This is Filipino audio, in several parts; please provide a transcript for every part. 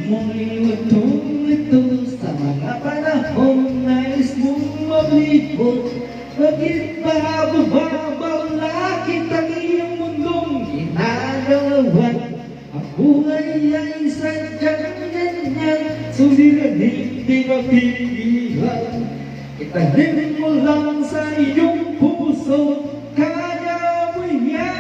mo'y magtulito sa mga panahong nais mong maglibot. Bakit ba bumabaw kitang iyong mundong ginagalawan? Ang buhay ay sadyang ganyan, suliranin di mapigilan. Itanim mo lang sa iyong puso, kaya mo yan.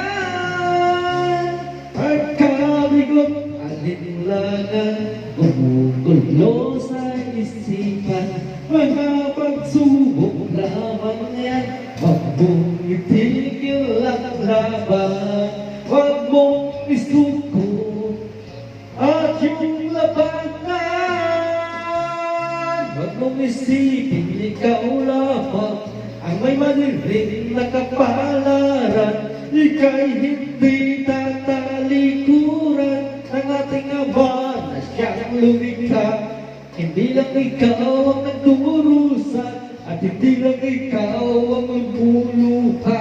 Pagkabigot, alinlangan, gumugulo sa isipan. Mga pagsubok lamang yan, huwag mong itigil ang laban. Huwag mong isuko at yung labanan. Huwag mong isipin ikaw lamang ang may madilim na kapalaran. Ika'y hindi tatalikuran ng ating Ama na siyang lumikha. Hindi lang ikaw ang nagdurusa at hindi lang ikaw ang magbuluha.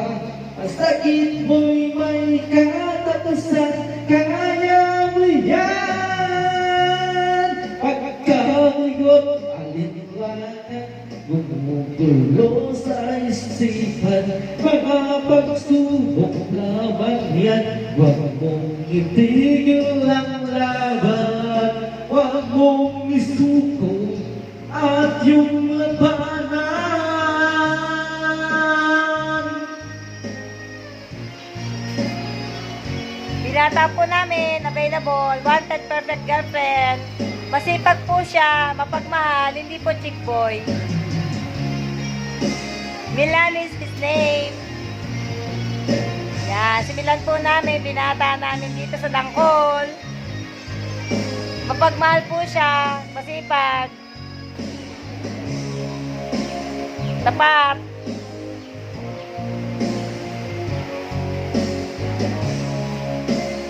Ang sakit mo'y may katapusan, kaya mo yan. Pagkabigot, alinlangan, gumugulo sa isipan. Mga pagsubok lamang yan, huwag mong itigil ang laban. Huwag mong isuko at yung labanan. Binata po namin, available, wanted perfect girlfriend. Masipag po siya, mapagmahal, hindi po chick boy. Milan is his name. Yan, si Milan po namin, binata namin dito sa Dangkol. Mapagmahal po siya, masipag, tapat.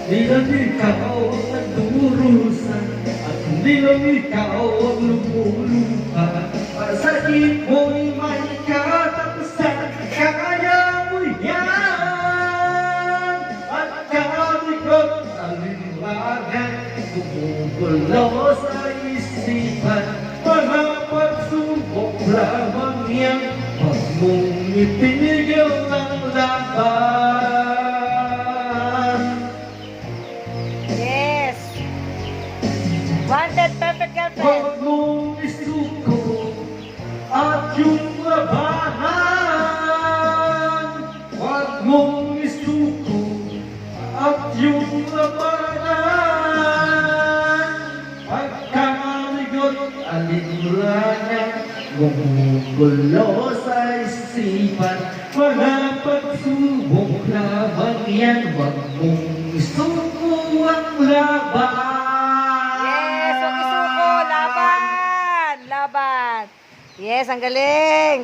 Hindi lang ikaw ang nagdurusa at hindi lang ikaw ang lumuluha. Masakit mo'y may katapusan, kaya mo yan. At kabigot, alinlangan, gumugulo sa isipan. Mga pagsubok lamang yan, huwag mong itigil ang laban. Yes. Wanted perfect girlfriend. Huwag mong isuko at yung labanan. Huwag mong isuko at yung labanan. Pagkabigot, alinlangan, gumugulo sa isipan. Mga pagsubok lamang yan, huwag mong isuko ang laban. Yes, huwag isuko, laban. Laban. Yes, ang galing.